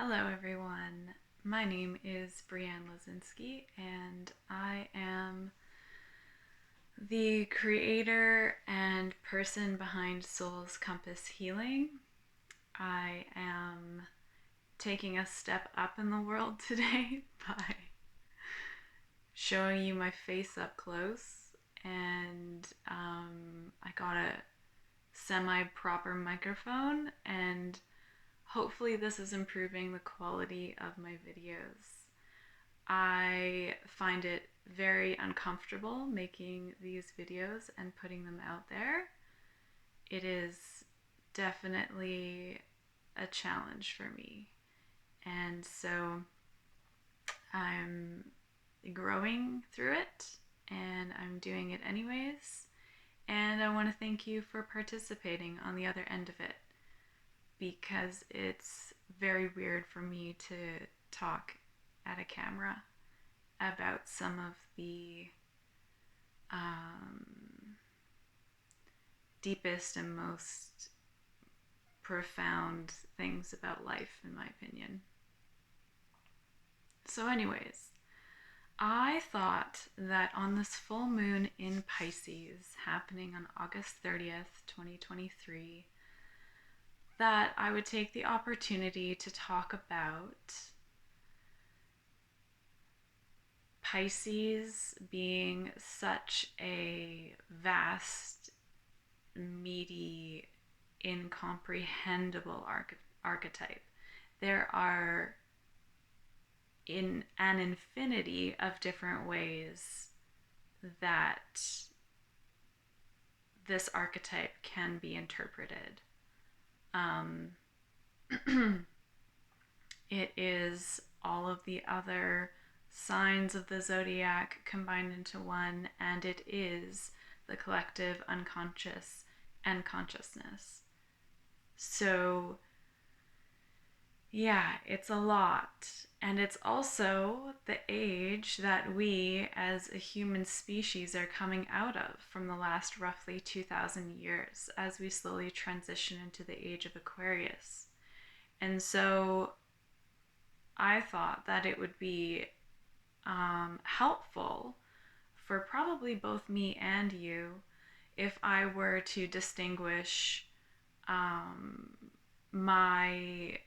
Hello, everyone. My name is Brianne Lazinski, and I am the creator and person behind Soul's Compass Healing. I am taking a step up in the world today by showing you my face up close, and I got a semi-proper microphone, and hopefully this is improving the quality of my videos. I find it very uncomfortable making these videos and putting them out there. It is definitely a challenge for me. And so I'm growing through it and I'm doing it anyways. And I want to thank you for participating on the other end of it, because it's very weird for me to talk at a camera about some of the deepest and most profound things about life, in my opinion. So, anyways, I thought that on this full moon in Pisces happening on August 30th, 2023, that I would take the opportunity to talk about Pisces being such a vast, meaty, incomprehensible archetype. There are in an infinity of different ways that this archetype can be interpreted. It is all of the other signs of the zodiac combined into one, and it is the collective unconscious and consciousness. So, yeah, it's a lot. And it's also the age that we as a human species are coming out of from the last roughly 2,000 years as we slowly transition into the age of Aquarius. And so I thought that it would be helpful for probably both me and you if I were to distinguish my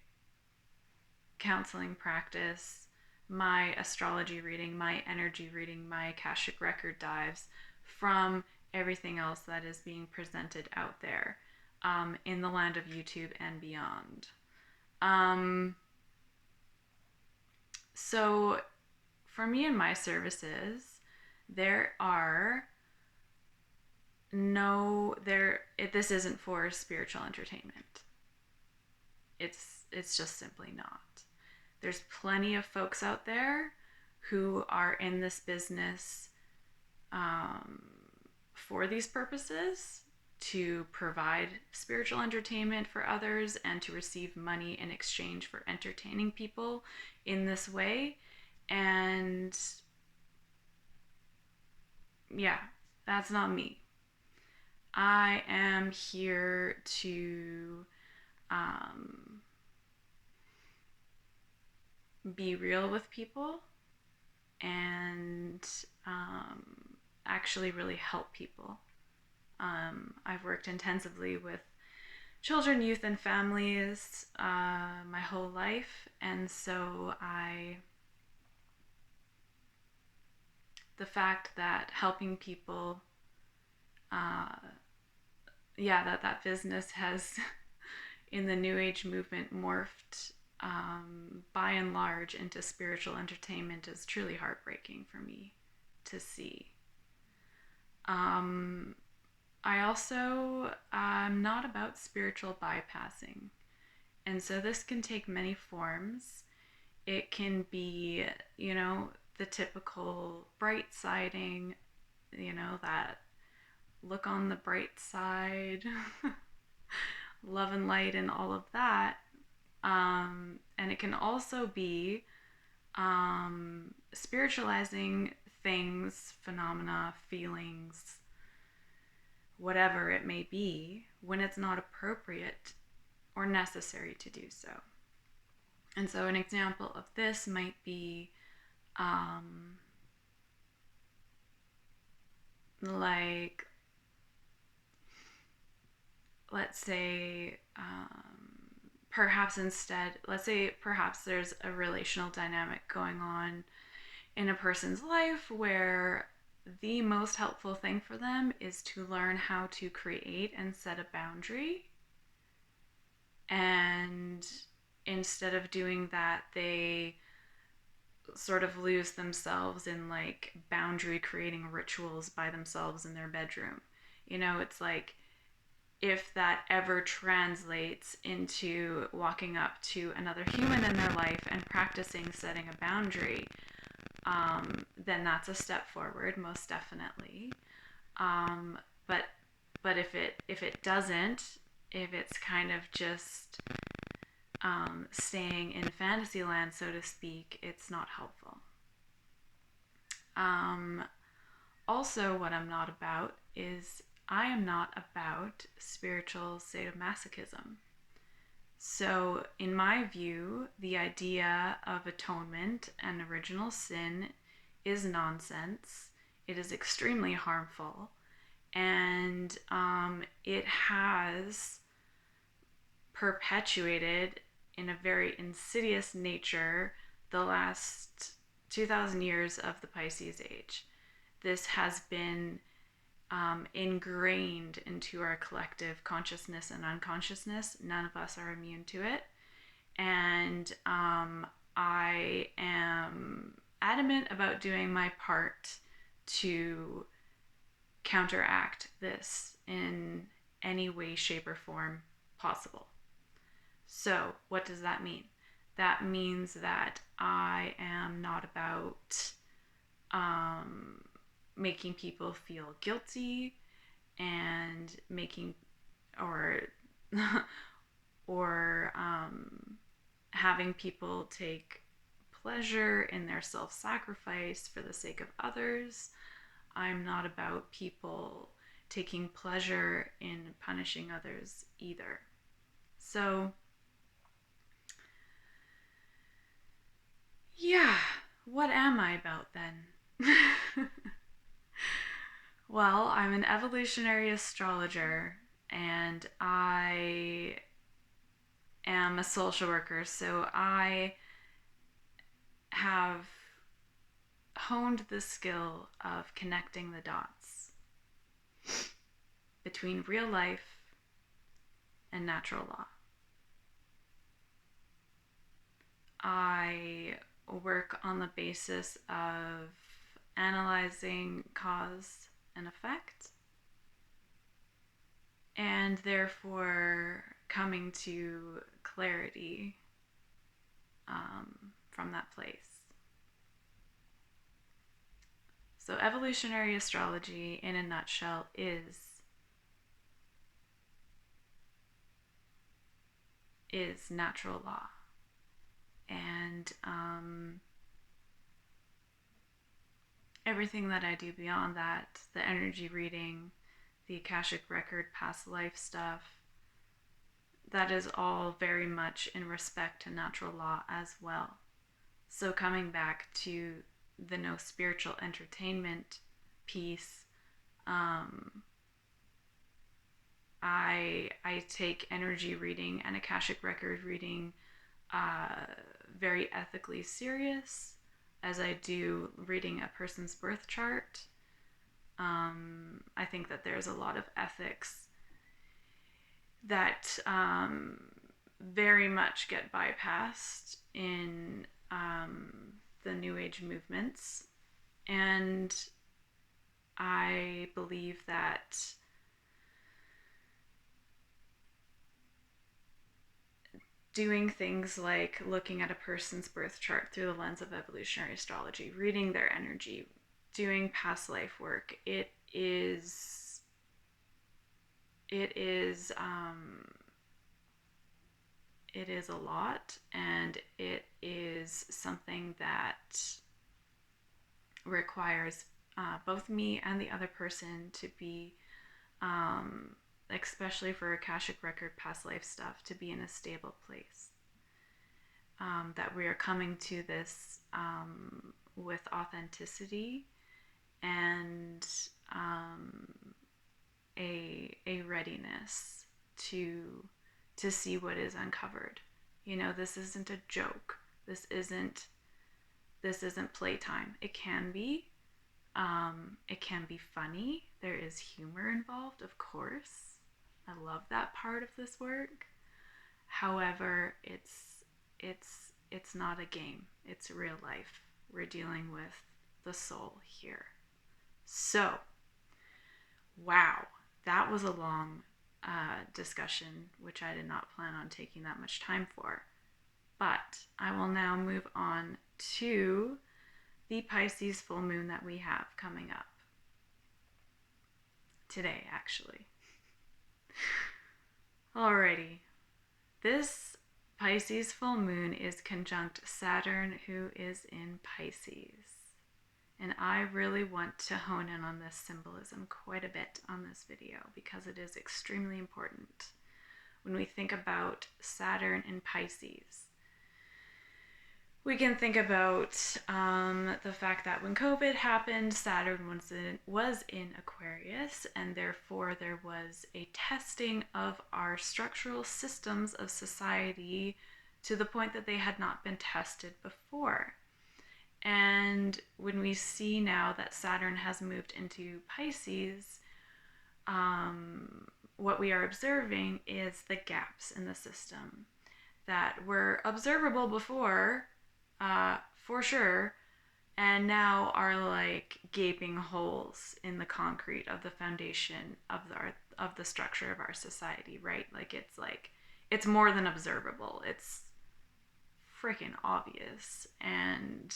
counseling practice, my astrology reading, my energy reading, my Akashic record dives from everything else that is being presented out there in the land of YouTube and beyond. So for me and my services, there are this isn't for spiritual entertainment. It's just simply not. There's plenty of folks out there who are in this business for these purposes, to provide spiritual entertainment for others and to receive money in exchange for entertaining people in this way. And yeah, that's not me. I am here to be real with people and actually really help people. I've worked intensively with children, youth, and families my whole life, and so the fact that helping people, that business has in the New Age movement morphed by and large into spiritual entertainment is truly heartbreaking for me to see. I also am not about spiritual bypassing. And so this can take many forms. It can be, the typical bright siding, that look on the bright side, love and light and all of that. And it can also be spiritualizing things, phenomena, feelings, whatever it may be, when it's not appropriate or necessary to do so. And so an example of this might be like, let's say, let's say perhaps there's a relational dynamic going on in a person's life where the most helpful thing for them is to learn how to create and set a boundary. And instead of doing that, they sort of lose themselves in like boundary creating rituals by themselves in their bedroom. It's like, if that ever translates into walking up to another human in their life and practicing setting a boundary, then that's a step forward, most definitely. Um, but but if it doesn't, if it's kind of just staying in fantasy land, so to speak, it's not helpful. Um, Also, what I'm not about is I am not about spiritual sadomasochism. So, in my view, the idea of atonement and original sin is nonsense. It is extremely harmful, and it has perpetuated in a very insidious nature the last 2,000 years of the Pisces age. This has been ingrained into our collective consciousness and unconsciousness. None of us are immune to it. And I am adamant about doing my part to counteract this in any way, shape, or form possible. So, what does that mean? That means that I am not about making people feel guilty and making or or having people take pleasure in their self-sacrifice for the sake of others. I'm not about people taking pleasure in punishing others either. So, yeah, what am I about then? Well, I'm an evolutionary astrologer and I am a social worker, so I have honed the skill of connecting the dots between real life and natural law. I work on the basis of analyzing cause and effect, and therefore coming to clarity from that place. So, evolutionary astrology, in a nutshell, is natural law, and everything that I do beyond that, the energy reading, the Akashic record, past life stuff, that is all very much in respect to natural law as well. So, coming back to the no spiritual entertainment piece, I take energy reading and Akashic record reading very ethically serious, as I do reading a person's birth chart. I think that there's a lot of ethics that very much get bypassed in the New Age movements. And I believe that doing things like looking at a person's birth chart through the lens of evolutionary astrology, reading their energy, doing past life work, it is a lot, and it is something that requires both me and the other person to be, especially for Akashic record past life stuff, to be in a stable place. that we are coming to this with authenticity and a readiness to see what is uncovered. You know, this isn't a joke. This isn't playtime. It can be. It can be funny. There is humor involved, of course. I love that part of this work. However, it's not a game. It's real life. We're dealing with the soul here. So, wow, that was a long discussion, which I did not plan on taking that much time for. But I will now move on to the Pisces full moon that we have coming up today, actually. Alrighty, this Pisces full moon is conjunct Saturn, who is in Pisces. And I really want to hone in on this symbolism quite a bit on this video because it is extremely important. When we think about Saturn in Pisces, we can think about the fact that when COVID happened, Saturn was in Aquarius, and therefore there was a testing of our structural systems of society to the point that they had not been tested before. And when we see now that Saturn has moved into Pisces, what we are observing is the gaps in the system that were observable before, for sure, and now are like gaping holes in the concrete of the foundation of the structure of our society, right? Like it's more than observable. It's freaking obvious, and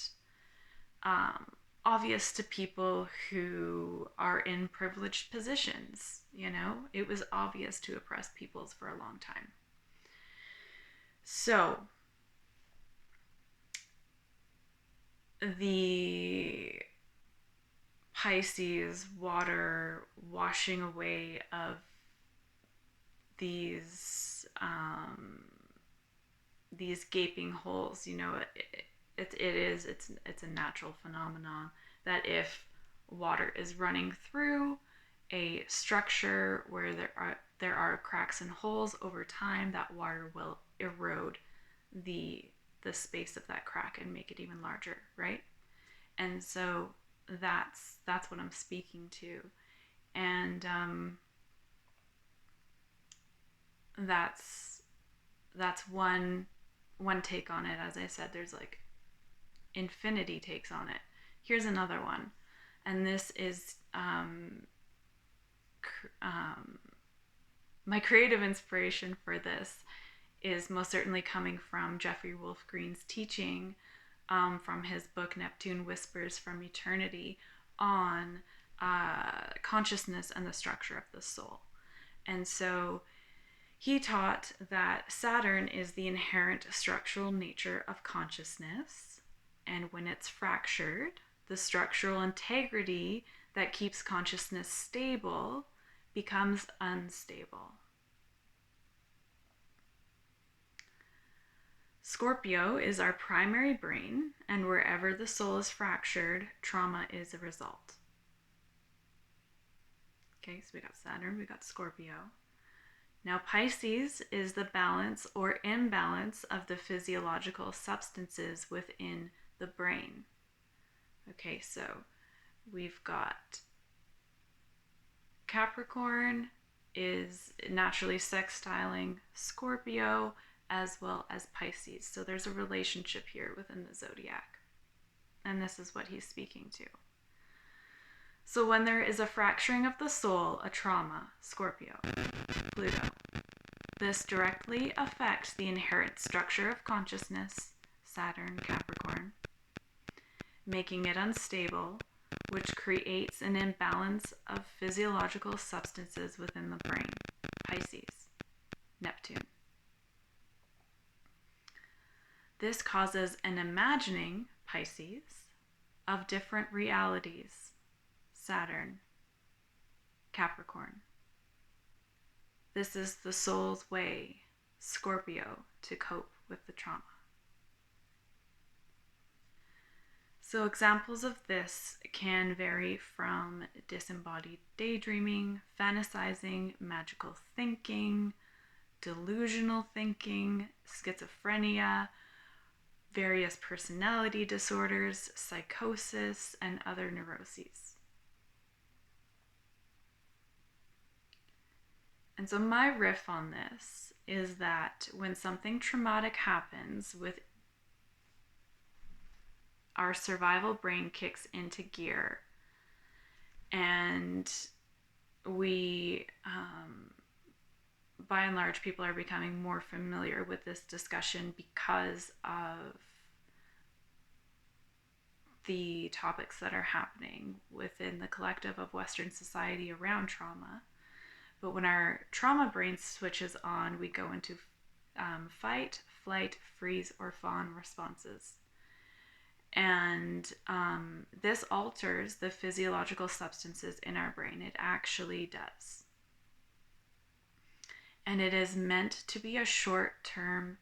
obvious to people who are in privileged positions. You know, it was obvious to oppressed peoples for a long time. So the Pisces water washing away of these gaping holes, you know, it's a natural phenomenon that if water is running through a structure where there are cracks and holes, over time that water will erode the space of that crack and make it even larger, right? And so that's what I'm speaking to, and that's one take on it. As I said, there's like infinity takes on it. Here's another one, and this is my creative inspiration for this is most certainly coming from Jeffrey Wolf Green's teaching from his book Neptune Whispers from Eternity on consciousness and the structure of the soul. And so he taught that Saturn is the inherent structural nature of consciousness, and when it's fractured, the structural integrity that keeps consciousness stable becomes unstable. Scorpio is our primary brain, and wherever the soul is fractured, trauma is a result. Okay, so we got Saturn, we got Scorpio. Now Pisces is the balance or imbalance of the physiological substances within the brain. Okay, so we've got Capricorn is naturally sextiling Scorpio as well as Pisces. So there's a relationship here within the zodiac. And this is what he's speaking to. So when there is a fracturing of the soul, a trauma, Scorpio, Pluto, this directly affects the inherent structure of consciousness, Saturn, Capricorn, making it unstable, which creates an imbalance of physiological substances within the brain, Pisces, Neptune. This causes an imagining, Pisces, of different realities, Saturn, Capricorn. This is the soul's way, Scorpio, to cope with the trauma. So, examples of this can vary from disembodied daydreaming, fantasizing, magical thinking, delusional thinking, schizophrenia, various personality disorders, psychosis, and other neuroses. And so, my riff on this is that when something traumatic happens with our survival brain kicks into gear, and we, by and large, people are becoming more familiar with this discussion because of the topics that are happening within the collective of Western society around trauma. But when our trauma brain switches on, we go into fight, flight, freeze, or fawn responses. And this alters the physiological substances in our brain. It actually does. And it is meant to be a short-term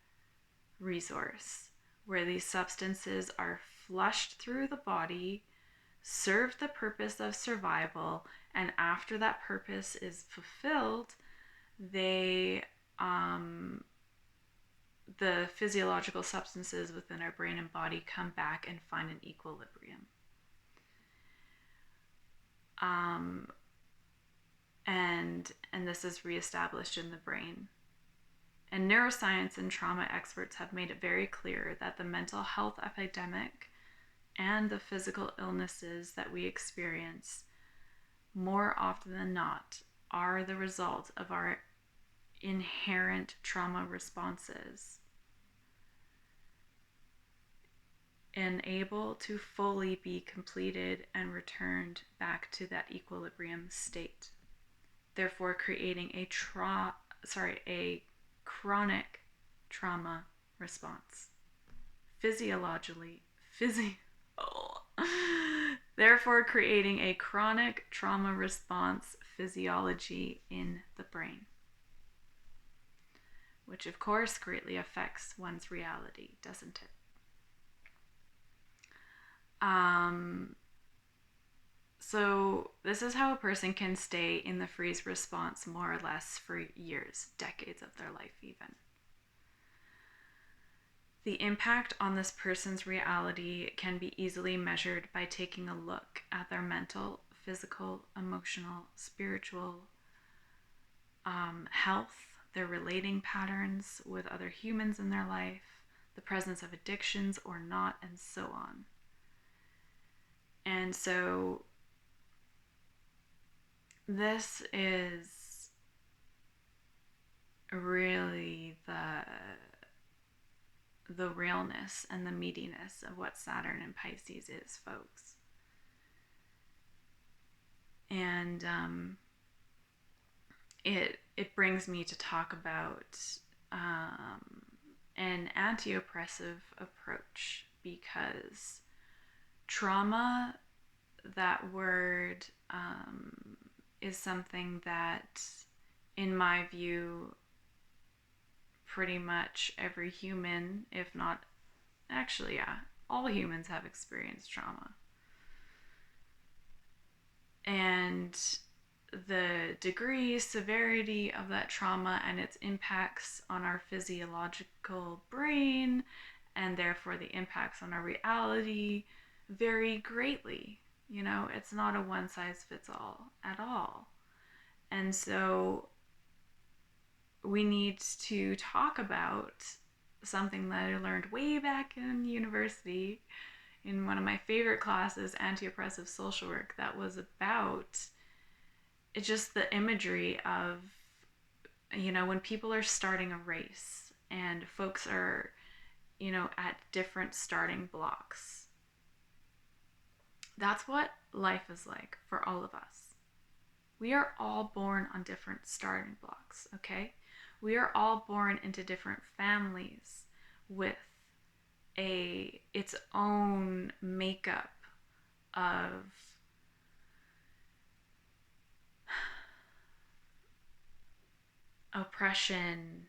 resource where these substances are flushed through the body, serve the purpose of survival, and after that purpose is fulfilled, they the physiological substances within our brain and body come back and find an equilibrium. And this is reestablished in the brain. And neuroscience and trauma experts have made it very clear that the mental health epidemic and the physical illnesses that we experience more often than not are the result of our inherent trauma responses, unable to fully be completed and returned back to that equilibrium state, therefore creating a chronic trauma response. Therefore creating a chronic trauma response physiology in the brain, which of course greatly affects one's reality, doesn't it? So this is how a person can stay in the freeze response more or less for years, decades of their life even. The impact on this person's reality can be easily measured by taking a look at their mental, physical, emotional, spiritual health, their relating patterns with other humans in their life, the presence of addictions or not, and so on. And so this is really the realness and the meatiness of what Saturn and Pisces is, folks. And it brings me to talk about an anti-oppressive approach, because trauma, that word, is something that, in my view, pretty much every human, if not, actually, yeah, all humans have experienced trauma. And the degree, severity of that trauma and its impacts on our physiological brain, and therefore the impacts on our reality, vary greatly. You know, it's not a one size fits all at all. And so we need to talk about something that I learned way back in university in one of my favorite classes, anti-oppressive social work, that was about it's just the imagery of, you know, when people are starting a race and folks are, you know, at different starting blocks. That's what life is like for all of us. We are all born on different starting blocks, okay? We are all born into different families with its own makeup of oppression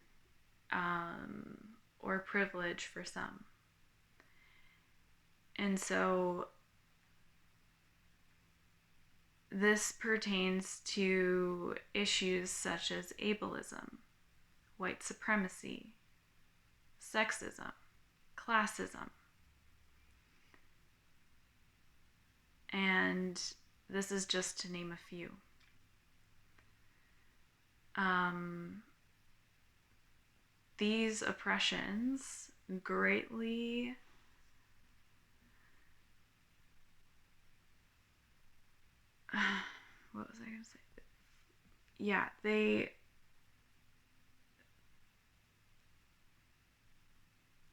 or privilege for some. And so this pertains to issues such as ableism, white supremacy, sexism, classism. And this is just to name a few. These oppressions greatly what was I going to say? Yeah,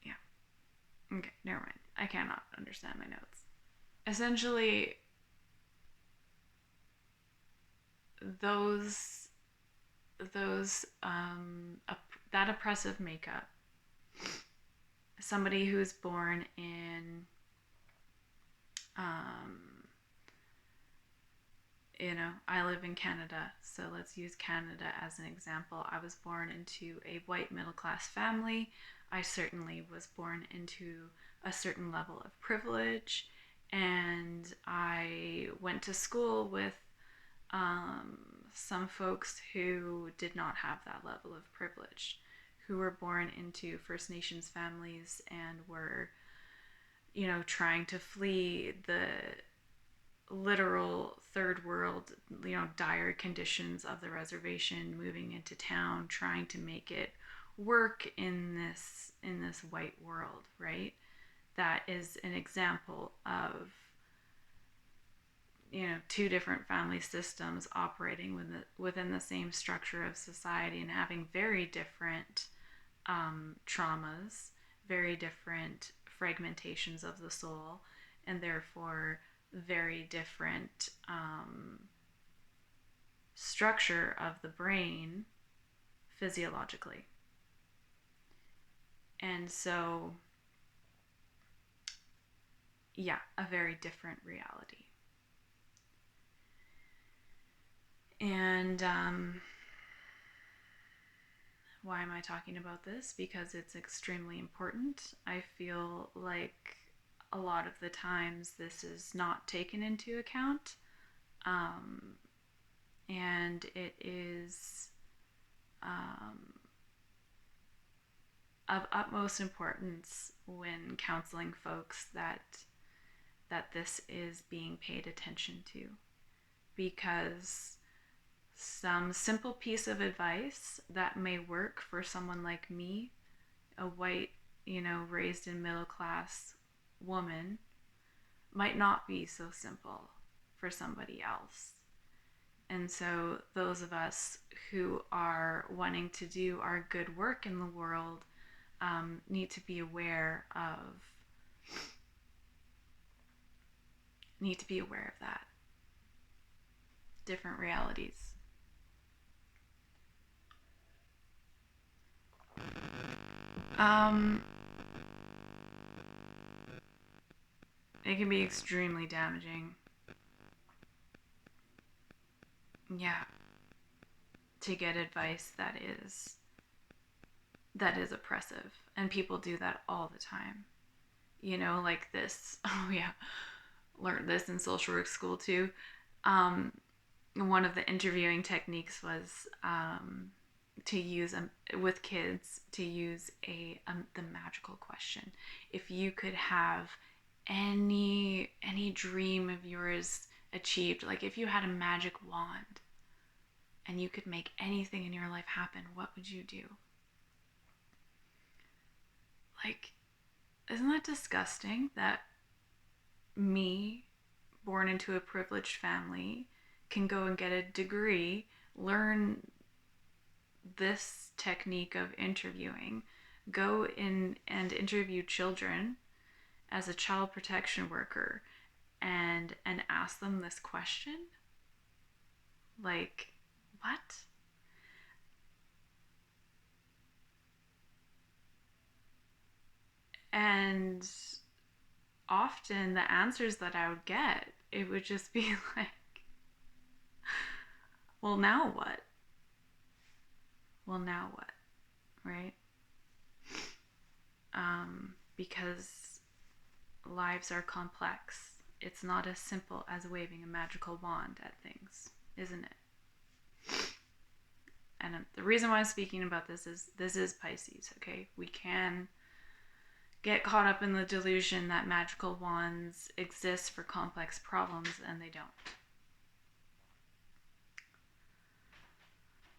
yeah. Okay, never mind. I cannot understand my notes. Essentially, those that oppressive makeup, somebody who's born in um, I live in Canada, so let's use Canada as an example. I was born into a white middle class family. I certainly was born into a certain level of privilege, and I went to school with um, some folks who did not have that level of privilege, who were born into First Nations families and were, trying to flee the literal third world, dire conditions of the reservation, moving into town, trying to make it work in this white world, right? That is an example of two different family systems operating within the same structure of society and having very different traumas, very different fragmentations of the soul, and therefore very different structure of the brain physiologically. And so, yeah, a very different reality. And why am I talking about this? Because it's extremely important. I feel like a lot of the times this is not taken into account. Um, and it is of utmost importance when counseling folks that this is being paid attention to, because some simple piece of advice that may work for someone like me, a white, raised in middle class woman, might not be so simple for somebody else. And so those of us who are wanting to do our good work in the world need to be aware of that. Different realities. It can be extremely damaging. Yeah. To get advice that is oppressive. And people do that all the time. Like this. Oh yeah. Learned this in social work school too. One of the interviewing techniques was to use with kids, to use the magical question. If you could have any dream of yours achieved, like if you had a magic wand and you could make anything in your life happen, what would you do? Like, isn't that disgusting that me, born into a privileged family, can go and get a degree, learn this technique of interviewing, go in and interview children as a child protection worker, and ask them this question? Like, what? And often the answers that I would get, it would just be like, well, now what? Well, now what? Right? Because lives are complex. It's not as simple as waving a magical wand at things, isn't it? And the reason why I'm speaking about this is Pisces, okay? We can get caught up in the delusion that magical wands exist for complex problems, and they don't.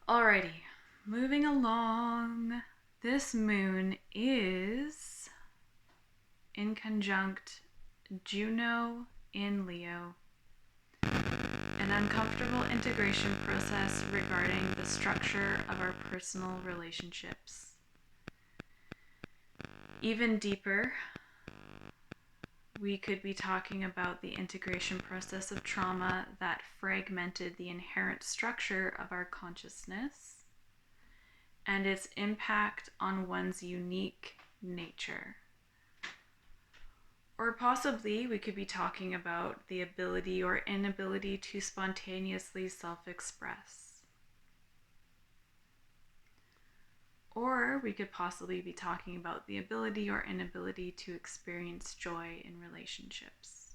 Alrighty, moving along. This moon is in conjunct Juno in Leo, an uncomfortable integration process regarding the structure of our personal relationships. Even deeper, we could be talking about the integration process of trauma that fragmented the inherent structure of our consciousness and its impact on one's unique nature. Or possibly we could be talking about the ability or inability to spontaneously self-express. Or we could possibly be talking about the ability or inability to experience joy in relationships.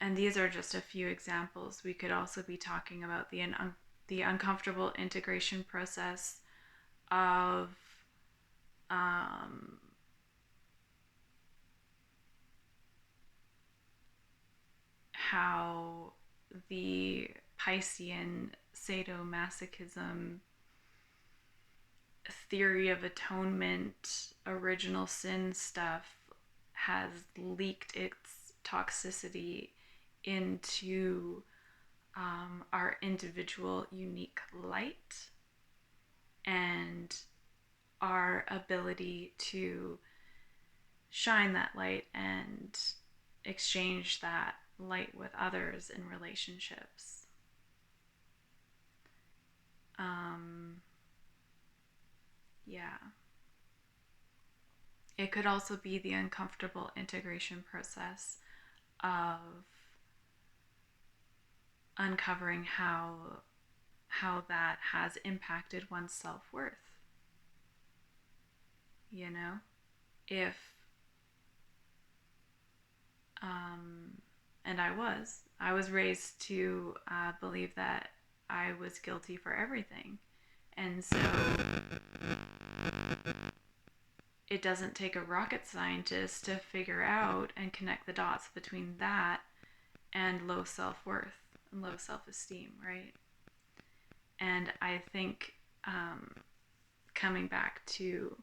And these are just a few examples. We could also be talking about the uncomfortable integration process of how the Piscean sadomasochism theory of atonement, original sin stuff has leaked its toxicity into our individual unique light and our ability to shine that light and exchange that light with others in relationships. Yeah. It could also be the uncomfortable integration process of uncovering how that has impacted one's self-worth. You know, if and I was raised to believe that I was guilty for everything, and so it doesn't take a rocket scientist to figure out and connect the dots between that and low self-worth and low self-esteem, right? And I think coming back to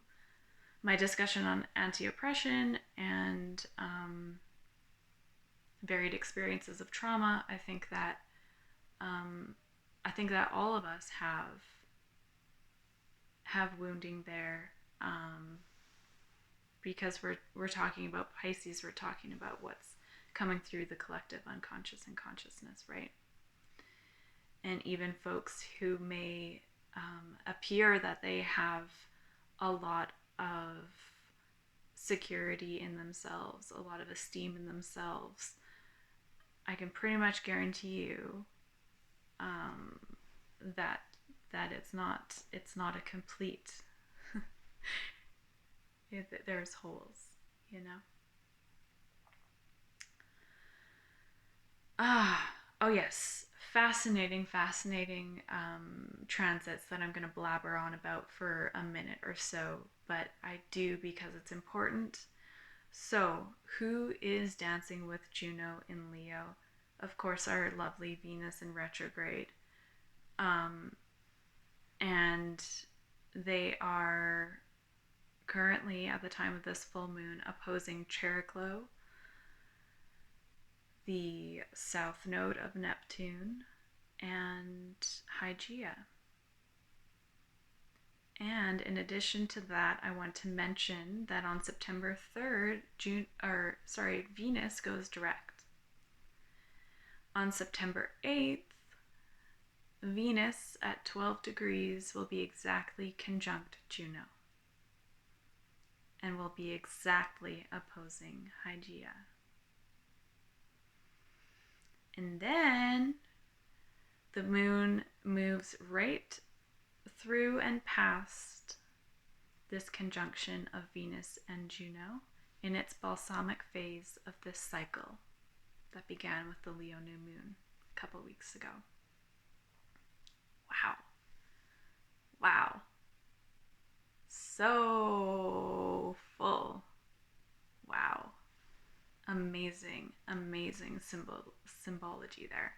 my discussion on anti-oppression and varied experiences of trauma, I think that all of us have wounding there, because we're talking about Pisces. We're talking about what's coming through the collective unconscious and consciousness, right? And even folks who may appear that they have a lot of security in themselves, a lot of esteem in themselves, I can pretty much guarantee you that it's not a complete. There's holes, you know. Oh yes, fascinating transits that I'm going to blabber on about for a minute or so, but I do because it's important. So, who is dancing with Juno in Leo? Of course, our lovely Venus in retrograde. And they are currently, at the time of this full moon, opposing Chariklo, the south node of Neptune, and Hygeia. And in addition to that, I want to mention that on September 3rd, Venus goes direct. On September 8th, Venus at 12 degrees will be exactly conjunct Juno and will be exactly opposing Hygeia. And then the moon moves right through and past this conjunction of Venus and Juno in its balsamic phase of this cycle that began with the Leo new moon a couple weeks ago. Wow. Wow. So full. Wow. Amazing, amazing symbology there.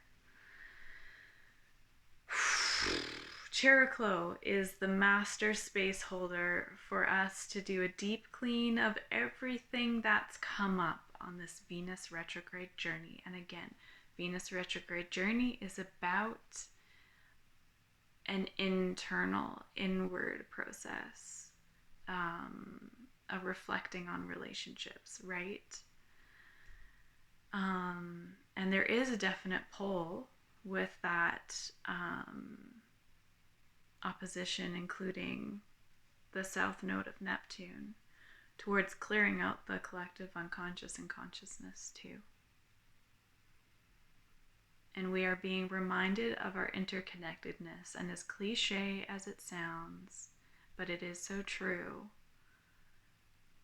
Cheroklo is the master space holder for us to do a deep clean of everything that's come up on this Venus retrograde journey. And again, Venus retrograde journey is about an internal, inward process, of reflecting on relationships, right? And there is a definite pull with that opposition, including the south node of Neptune, towards clearing out the collective unconscious and consciousness too. And we are being reminded of our interconnectedness, and as cliche as it sounds, but it is so true.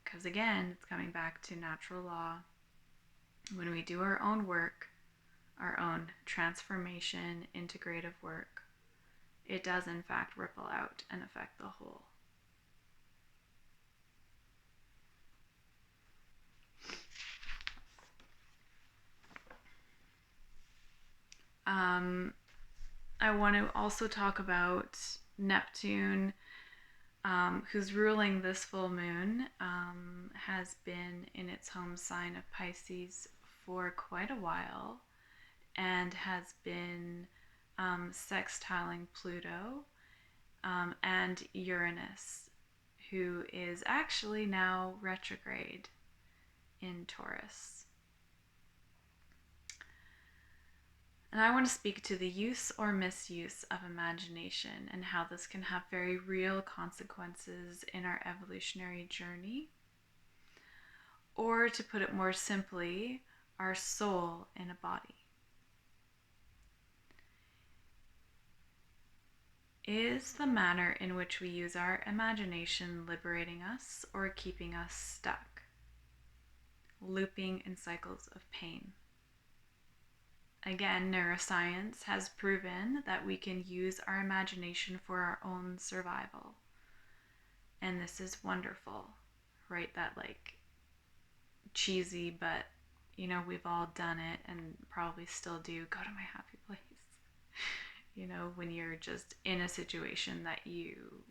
Because again, it's coming back to natural law. When we do our own work, our own transformation, integrative work, it does in fact ripple out and affect the whole. I want to also talk about Neptune, who's ruling this full moon, has been in its home sign of Pisces for quite a while and has been sextiling Pluto and Uranus, who is actually now retrograde in Taurus. And I want to speak to the use or misuse of imagination and how this can have very real consequences in our evolutionary journey. Or to put it more simply, our soul in a body. Is the manner in which we use our imagination liberating us or keeping us stuck, looping in cycles of pain? Again, neuroscience has proven that we can use our imagination for our own survival. And this is wonderful, right? That like cheesy, but you know, we've all done it and probably still do. Go to my happy place. You know, when you're just in a situation that you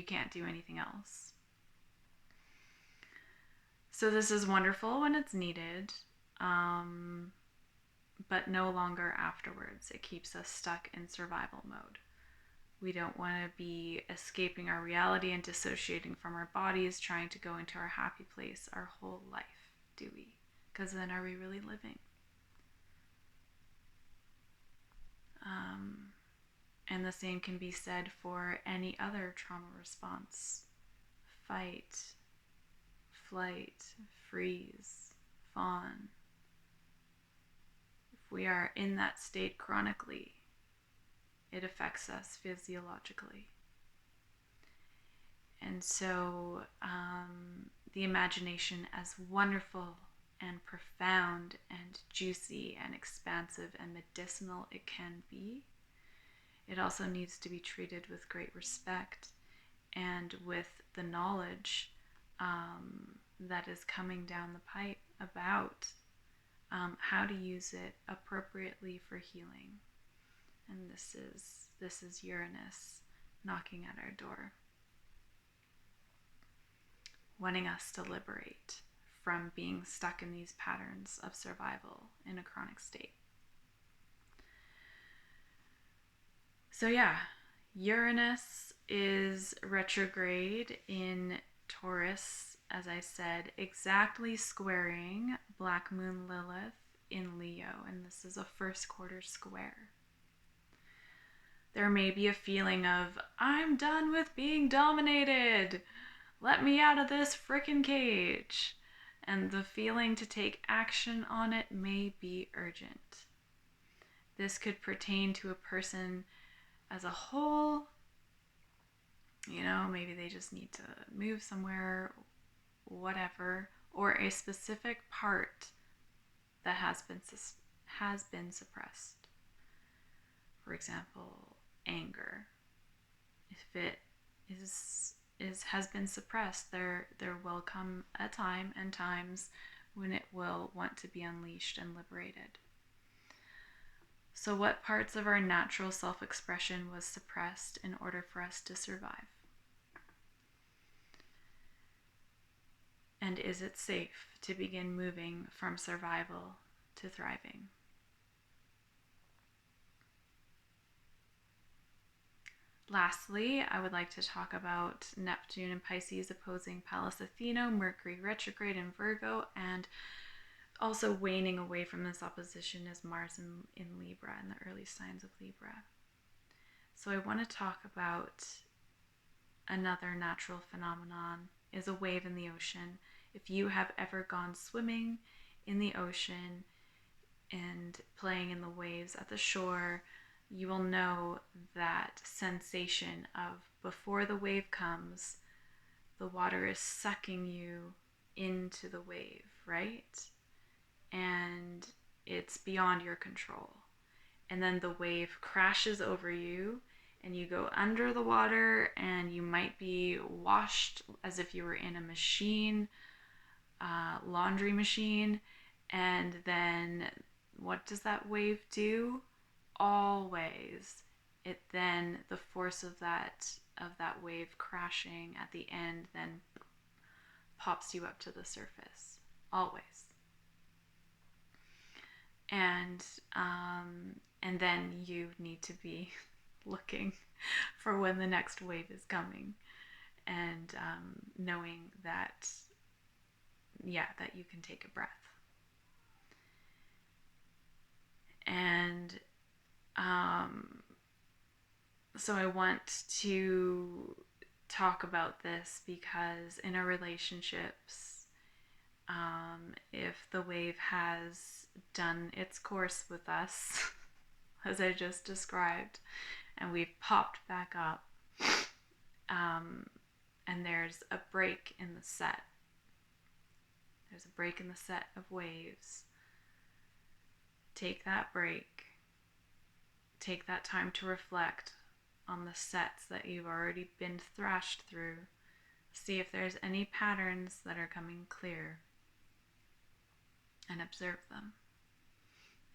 can't do anything else. So this is wonderful when it's needed. But no longer afterwards. It keeps us stuck in survival mode. We don't want to be escaping our reality and dissociating from our bodies, trying to go into our happy place our whole life, do we? Because then are we really living? And the same can be said for any other trauma response. Fight, flight, freeze, fawn. We are in that state chronically, it affects us physiologically. And so the imagination, as wonderful and profound and juicy and expansive and medicinal it can be, it also needs to be treated with great respect and with the knowledge that is coming down the pipe about how to use it appropriately for healing. And this is Uranus knocking at our door, wanting us to liberate from being stuck in these patterns of survival in a chronic state. So yeah, Uranus is retrograde in Taurus, as I said, exactly squaring Black Moon Lilith in Leo, and this is a first quarter square. There may be a feeling of, I'm done with being dominated. Let me out of this frickin' cage. And the feeling to take action on it may be urgent. This could pertain to a person as a whole, Maybe they just need to move somewhere, whatever, or a specific part that has been suppressed. For example, anger. If it has been suppressed, there will come a time and times when it will want to be unleashed and liberated. So what parts of our natural self-expression was suppressed in order for us to survive? And is it safe to begin moving from survival to thriving? Lastly, I would like to talk about Neptune and Pisces opposing Pallas Athena, Mercury retrograde in Virgo, and also waning away from this opposition is Mars in Libra and the early signs of Libra. So I want to talk about another natural phenomenon is a wave in the ocean. If you have ever gone swimming in the ocean and playing in the waves at the shore, you will know that sensation of before the wave comes, the water is sucking you into the wave, right? And it's beyond your control. And then the wave crashes over you and you go under the water and you might be washed as if you were in a machine, laundry machine. And then what does that wave do? Always, the force of that wave crashing at the end then pops you up to the surface. Always. And then you need to be looking for when the next wave is coming, and knowing that that you can take a breath. And so I want to talk about this because in our relationships, if the wave has done its course with us, as I just described, and we've popped back up, and there's a break in the set. There's a break in the set of waves. Take that break. Take that time to reflect on the sets that you've already been thrashed through. See if there's any patterns that are coming clear, and observe them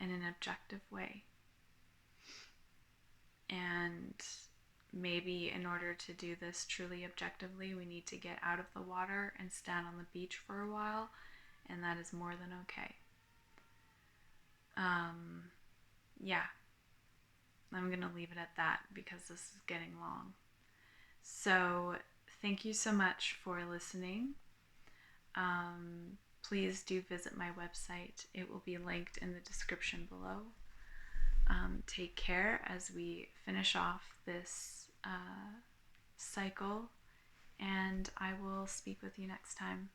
in an objective way. And maybe in order to do this truly objectively, we need to get out of the water and stand on the beach for a while, and that is more than okay. I'm going to leave it at that because this is getting long. So thank you so much for listening. Please do visit my website. It will be linked in the description below. Take care as we finish off this cycle, and I will speak with you next time.